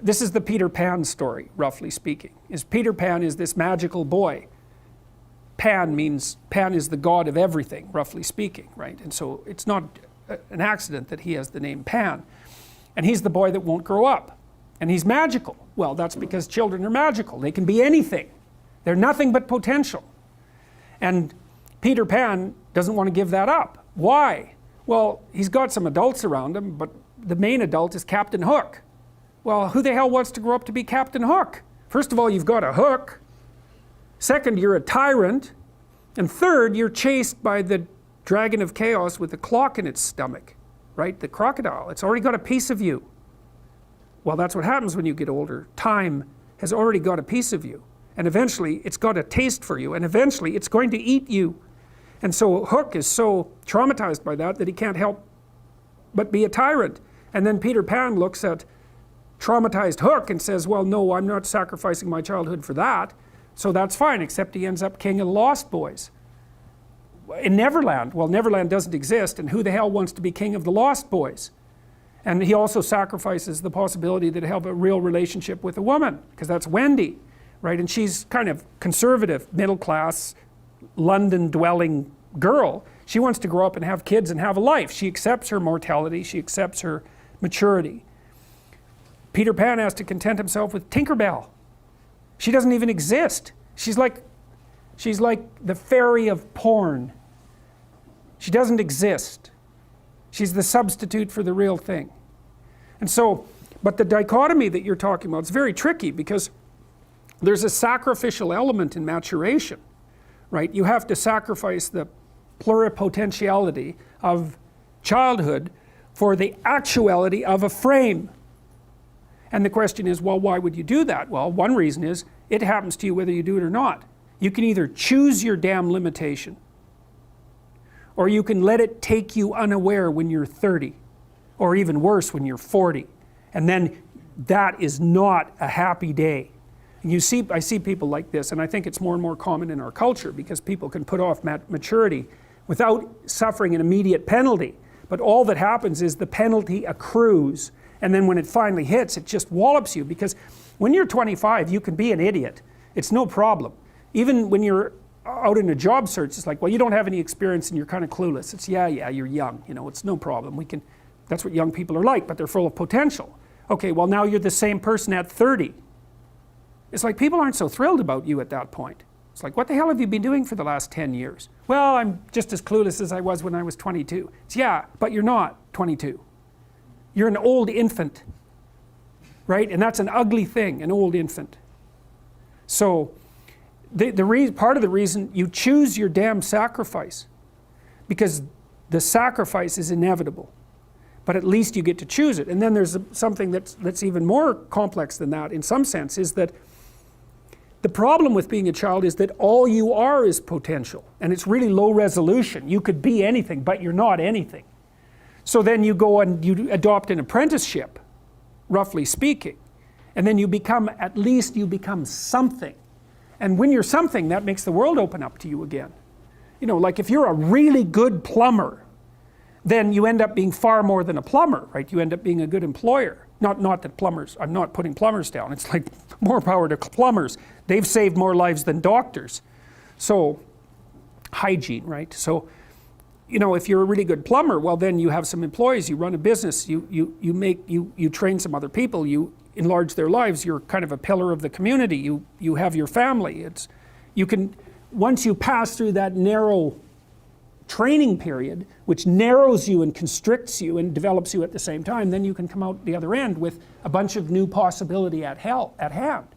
this is the Peter Pan story, roughly speaking. Peter Pan is this magical boy. Pan is the god of everything, roughly speaking, right? And so it's not an accident that he has the name Pan. And he's the boy that won't grow up. And he's magical. Well, that's because children are magical. They can be anything. They're nothing but potential. And Peter Pan doesn't want to give that up. Why? Well, he's got some adults around him, but the main adult is Captain Hook. Well, who the hell wants to grow up to be Captain Hook? First of all, you've got a hook. Second, you're a tyrant. And third, you're chased by the dragon of chaos with a clock in its stomach, right? The crocodile. It's already got a piece of you. Well, that's what happens when you get older. Time has already got a piece of you. And eventually, it's got a taste for you. And eventually, it's going to eat you. And so Hook is so traumatized by that he can't help but be a tyrant. And then Peter Pan looks at traumatized Hook and says, well, no, I'm not sacrificing my childhood for that. So that's fine, except he ends up king of the Lost Boys. In Neverland, well, Neverland doesn't exist, and who the hell wants to be king of the Lost Boys? And he also sacrifices the possibility that he'll have a real relationship with a woman, because that's Wendy, right? And she's kind of conservative, middle class, London-dwelling girl. She wants to grow up and have kids and have a life. She accepts her mortality, she accepts her maturity. Peter Pan has to content himself with Tinkerbell. She doesn't even exist. She's like the fairy of porn. She doesn't exist. She's the substitute for the real thing. And so, but the dichotomy that you're talking about is very tricky, because there's a sacrificial element in maturation, right? You have to sacrifice the pluripotentiality of childhood for the actuality of a frame. And the question is, well, why would you do that? Well, one reason is it happens to you whether you do it or not. You can either choose your damn limitation, or you can let it take you unaware when you're 30, or even worse, when you're 40. And then that is not a happy day. And I see people like this, and I think it's more and more common in our culture, because people can put off maturity without suffering an immediate penalty. But all that happens is the penalty accrues, and then when it finally hits, it just wallops you. Because when you're 25, you can be an idiot. It's no problem. Even when you're out in a job search, it's like, well, you don't have any experience and you're kind of clueless. It's, yeah, you're young, it's no problem. That's what young people are like, but they're full of potential. Okay, well, now you're the same person at 30. It's like people aren't so thrilled about you at that point. It's like, what the hell have you been doing for the last 10 years? Well, I'm just as clueless as I was when I was 22. It's, yeah, but you're not 22. You're an old infant, right? And that's an ugly thing, an old infant. So part of the reason you choose your damn sacrifice, because the sacrifice is inevitable, but at least you get to choose it. And then there's something that's even more complex than that in some sense, is that the problem with being a child is that all you are is potential, and it's really low resolution. You could be anything, but you're not anything. So then you go and you adopt an apprenticeship, roughly speaking, and then at least you become something. And when you're something, that makes the world open up to you again. Like if you're a really good plumber, then you end up being far more than a plumber, right? You end up being a good employer. Not that plumbers, I'm not putting plumbers down. It's like more power to plumbers. They've saved more lives than doctors. So, hygiene, right? So, if you're a really good plumber, well, then you have some employees, you run a business, you train some other people, you enlarge their lives, you're kind of a pillar of the community, you have your family. Once you pass through that narrow training period, which narrows you and constricts you and develops you at the same time, then you can come out the other end with a bunch of new possibility at hand.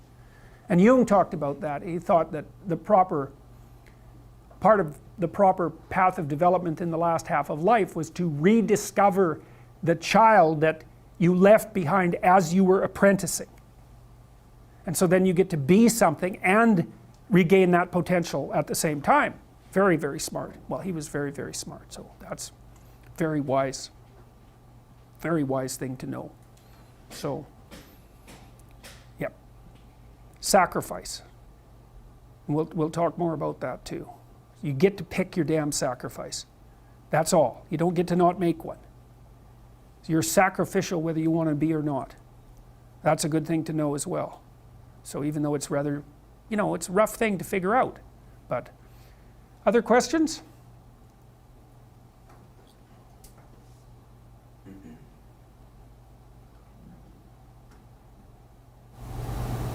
And Jung talked about that. He thought that part of the proper path of development in the last half of life was to rediscover the child that you left behind as you were apprenticing. And so then you get to be something and regain that potential at the same time. Very, very smart. Well, he was very, very smart, so that's very wise thing to know. So, yep. Sacrifice. And we'll talk more about that too. You get to pick your damn sacrifice. That's all. You don't get to not make one. So you're sacrificial whether you want to be or not. That's a good thing to know as well. So even though it's rather, it's a rough thing to figure out. But other questions?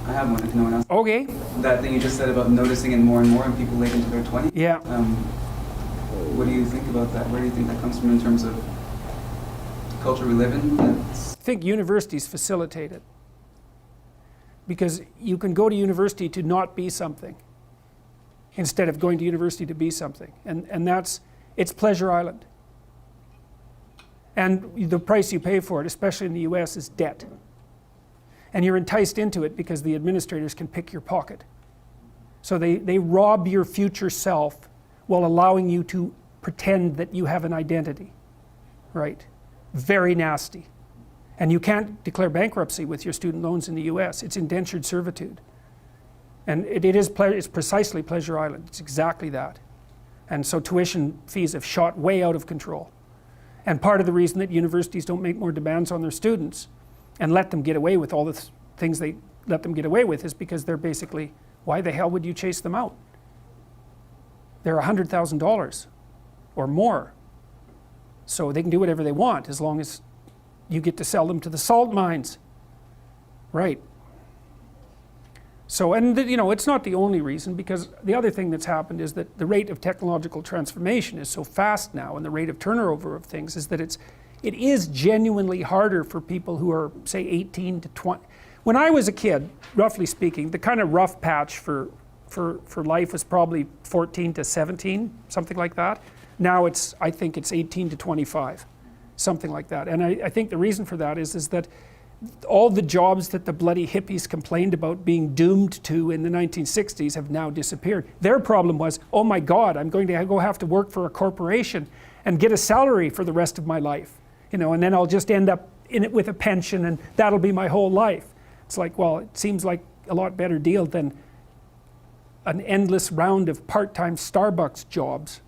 I have one if no one else. Okay. That thing you just said about noticing it more and more in people late into their 20s. Yeah. What do you think about that? Where do you think that comes from in terms of the culture we live in? I think universities facilitate it. Because you can go to university to not be something instead of going to university to be something. And it's Pleasure Island. And the price you pay for it, especially in the US, is debt. And you're enticed into it because the administrators can pick your pocket. So they rob your future self while allowing you to pretend that you have an identity, right? Very nasty. And you can't declare bankruptcy with your student loans in the US. It's indentured servitude. And it's precisely Pleasure Island. It's exactly that. And so tuition fees have shot way out of control. And part of the reason that universities don't make more demands on their students and let them get away with all the things they let them get away with is because they're basically, why the hell would you chase them out? They're $100,000 or more. So they can do whatever they want as long as you get to sell them to the salt mines. Right. So, and it's not the only reason, because the other thing that's happened is that the rate of technological transformation is so fast now, and the rate of turnover of things is that it is genuinely harder for people who are, say, 18 to 20. When I was a kid, roughly speaking, the kind of rough patch for life was probably 14 to 17, something like that. Now I think it's 18 to 25, something like that. And I think the reason for that is that all the jobs that the bloody hippies complained about being doomed to in the 1960s have now disappeared. Their problem was, oh my God, I'm going to go have to work for a corporation and get a salary for the rest of my life. And then I'll just end up in it with a pension and that'll be my whole life. It's like, well, it seems like a lot better deal than an endless round of part-time Starbucks jobs.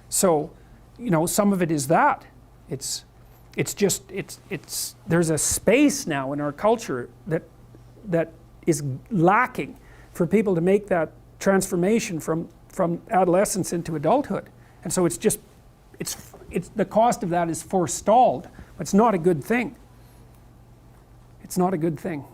So, some of it is that. There's a space now in our culture that is lacking for people to make that transformation from adolescence into adulthood. And so it's the cost of that is forestalled. It's not a good thing. It's not a good thing.